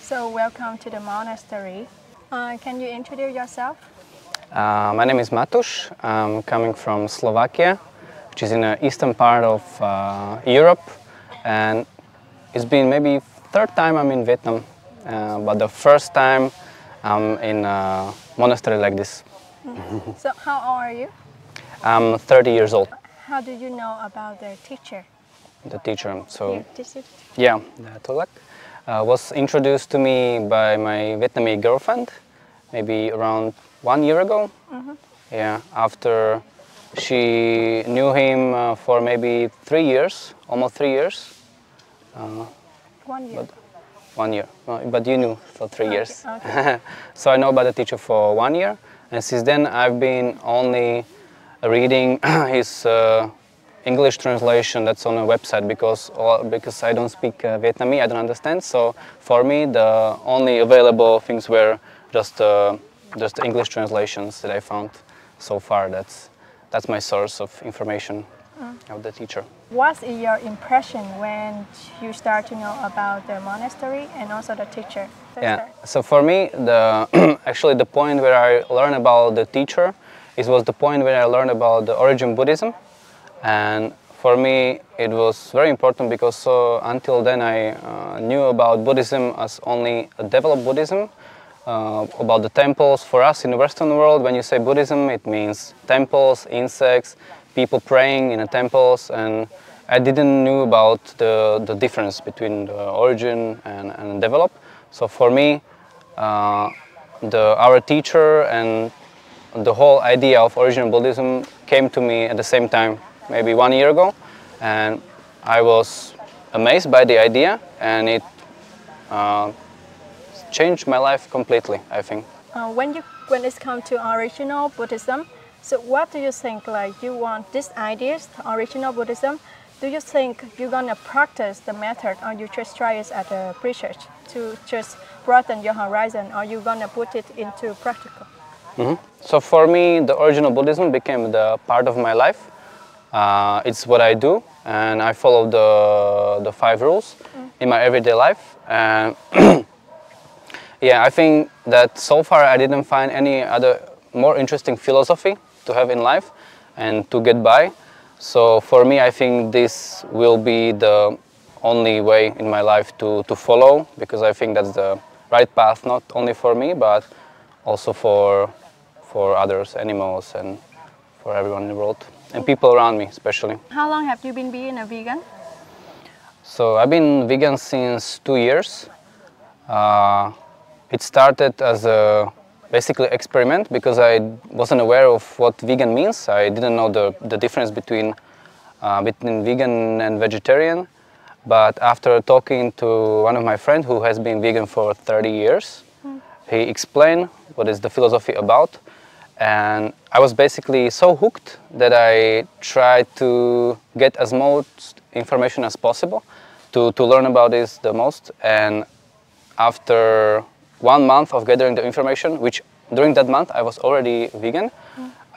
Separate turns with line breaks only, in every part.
So welcome to the monastery. Can you introduce yourself?
My name is Matuš. I'm coming from Slovakia, which is in the eastern part of Europe, and it's been maybe third time I'm in Vietnam, but the first time I'm in a monastery like this.
So how old are you?
I'm 30 years old.
How did you know about the teacher?
The teacher. So
Teacher?
yeah, Tulak was introduced to me by my Vietnamese girlfriend, maybe around 1 year ago. Yeah, after she knew him for maybe 3 years, almost 3 years.
1 year.
But 1 year, but you knew for 3 years.
Okay.
So I know about the teacher for 1 year, and since then I've been only reading his English translation that's on a website because I don't speak Vietnamese, I don't understand. So for me, the only available things were just English translations that I found so far. That's my source of information of the teacher.
What is your impression when you start to know about the monastery and also the teacher?
So for me, actually the point where I learned about the teacher, it was the point where I learned about the origin Buddhism. And for me, it was very important because until then I knew about Buddhism as only a developed Buddhism, about the temples. For us in the Western world, when you say Buddhism, it means temples, insects, people praying in the temples, and I didn't know about the difference between the origin and develop. So for me, our teacher and the whole idea of original Buddhism came to me at the same time, maybe 1 year ago, and I was amazed by the idea, and it changed my life completely, I think.
When it's come to original Buddhism, so what do you think? Like you want these ideas, original Buddhism? Do you think you're gonna practice the method, or you just try it at a research to just broaden your horizon, or you gonna put it into practical?
So for me, the original Buddhism became the part of my life. It's what I do, and I follow the 5 rules in my everyday life. And yeah, I think that so far I didn't find any other more interesting philosophy to have in life and to get by. So for me, I think this will be the only way in my life to follow, because I think that's the right path, not only for me, but also for others, animals, and for everyone in the world, and people around me especially.
How long have you been being a vegan?
So I've been vegan since 2 years. It started as a basically experiment because I wasn't aware of what vegan means. I didn't know the difference between vegan and vegetarian. But after talking to one of my friends who has been vegan for 30 years, he explained what is the philosophy about. And I was basically so hooked that I tried to get as much information as possible to learn about this the most. And after 1 month of gathering the information, which during that month I was already vegan,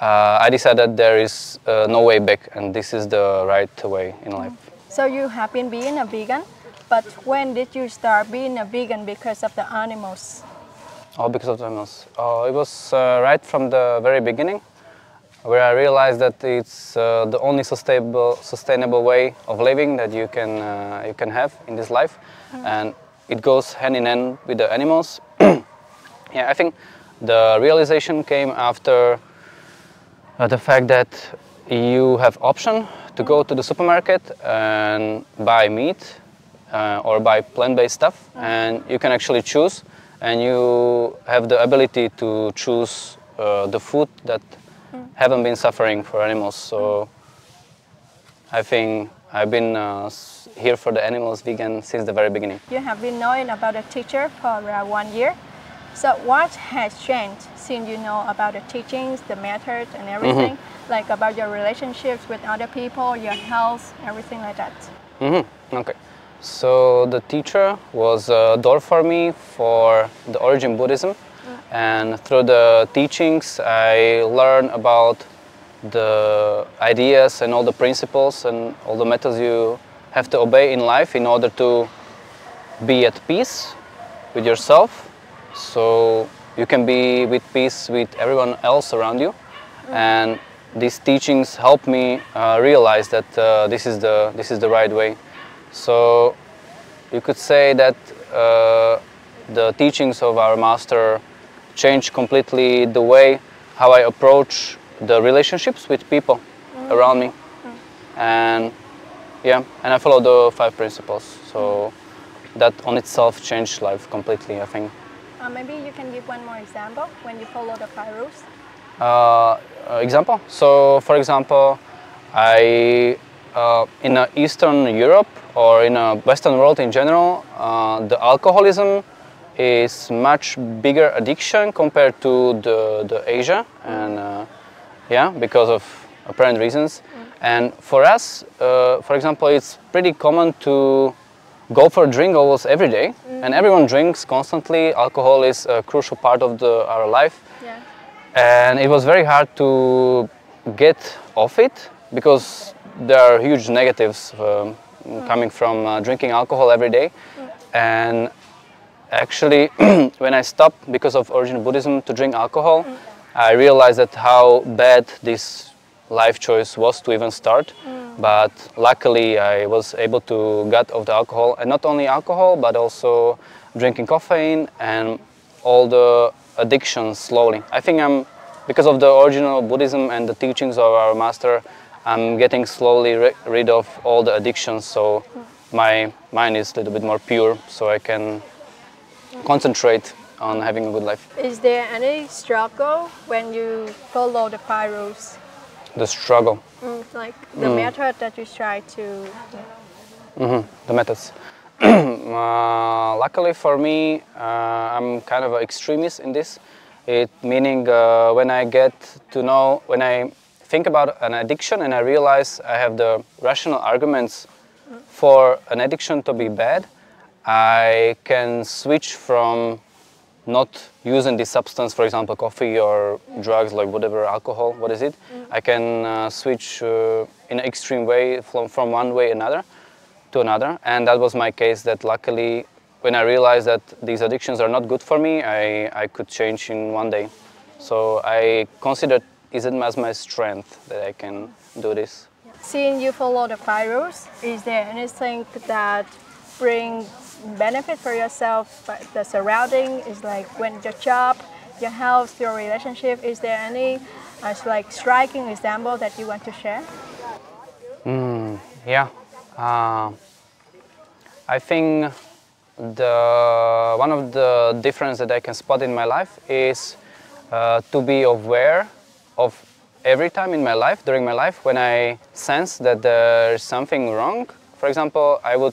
I decided there is no way back, and this is the right way in life.
So you have been being a vegan, but when did you start being a vegan because of the animals?
Oh, because of the animals. It was right from the very beginning, where I realized that it's the only sustainable way of living that you can have in this life, and it goes hand in hand with the animals. Yeah, I think the realization came after the fact that you have option to go to the supermarket and buy meat or buy plant-based stuff, and you can actually choose. And you have the ability to choose the food that haven't been suffering for animals. So I think I've been here for the animals vegan since the very beginning.
You have been knowing about the teacher for 1 year. So what has changed since you know about the teachings, the method and everything? Like about your relationships with other people, your health, everything like that?
Okay. So the teacher was a door for me for the origin Buddhism, and through the teachings I learned about the ideas and all the principles and all the methods you have to obey in life in order to be at peace with yourself, so you can be with peace with everyone else around you. And these teachings help me realize that this is the right way. So you could say that the teachings of our master changed completely the way how I approach the relationships with people around me. And yeah, and I follow the 5 principles. So that on itself changed life completely, I think.
Maybe you can give one more example when you follow the 5 rules.
Example. So, for example, in Eastern Europe or in a Western world in general, the alcoholism is much bigger addiction compared to the Asia, and yeah, because of apparent reasons. And for us, for example, it's pretty common to go for a drink almost every day, and everyone drinks constantly. Alcohol is a crucial part of our life.
Yeah.
And it was very hard to get off it because there are huge negatives coming from drinking alcohol every day. And actually, when I stopped because of original Buddhism to drink alcohol, I realized that how bad this life choice was to even start. But luckily, I was able to get off the alcohol, and not only alcohol, but also drinking caffeine and all the addictions slowly. I think because of the original Buddhism and the teachings of our master, I'm getting slowly rid of all the addictions, so my mind is a little bit more pure, so I can concentrate on having a good life.
Is there any struggle when you follow the 5 rules?
The struggle.
Like the method that you try to...
The methods. Luckily for me, I'm kind of an extremist in this. Meaning when I get to know, when I think about an addiction and I realize I have the rational arguments for an addiction to be bad, I can switch from not using this substance, for example, coffee or drugs, like whatever, alcohol, what is it? I can switch in an extreme way from one way to another. And that was my case, that luckily, when I realized that these addictions are not good for me, I could change in one day. So I consider it as my strength that I can do this.
Seeing you follow the 5 rules, is there anything that brings benefit for yourself, the surrounding, is like when your job, your health, your relationship, is there any like striking example that you want to share?
Yeah, I think one of the differences that I can spot in my life is to be aware of every time in my life, during my life, when I sense that there's something wrong. For example, I would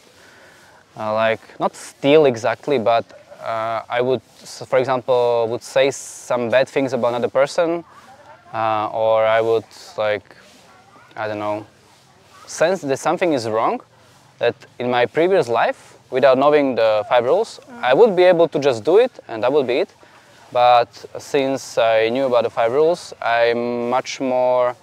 like not steal exactly, but I would, for example, would say some bad things about another person, or I would, like, I don't know, sense that something is wrong, that in my previous life, without knowing the 5 rules, I would be able to just do it and that would be it. But since I knew about the 5 rules, I'm much more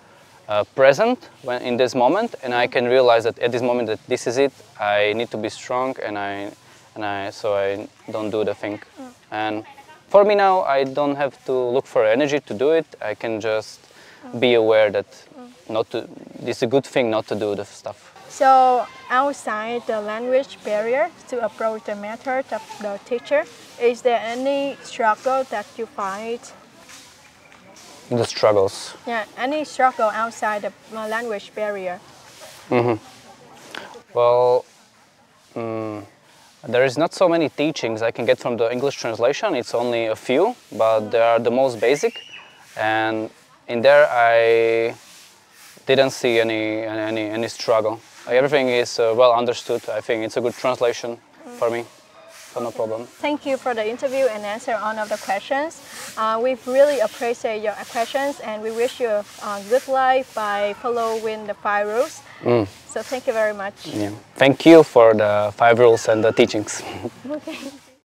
present in this moment, and I can realize that at this moment that this is it. I need to be strong, so I don't do the thing. And for me now, I don't have to look for energy to do it. I can just be aware that this is a good thing not to do the stuff.
So outside the language barrier to approach the method of the teacher, is there any struggle that you find?
The struggles.
Yeah, any struggle outside the language barrier?
Well, there is not so many teachings I can get from the English translation. It's only a few, but they are the most basic. And in there, I didn't see any struggle. Everything is well understood. I think it's a good translation for me. So no problem.
Thank you for the interview and answer all of the questions. We really appreciate your questions, and we wish you a good life by following the 5 rules. So thank you very much.
Yeah. Thank you for the 5 rules and the teachings.
Okay.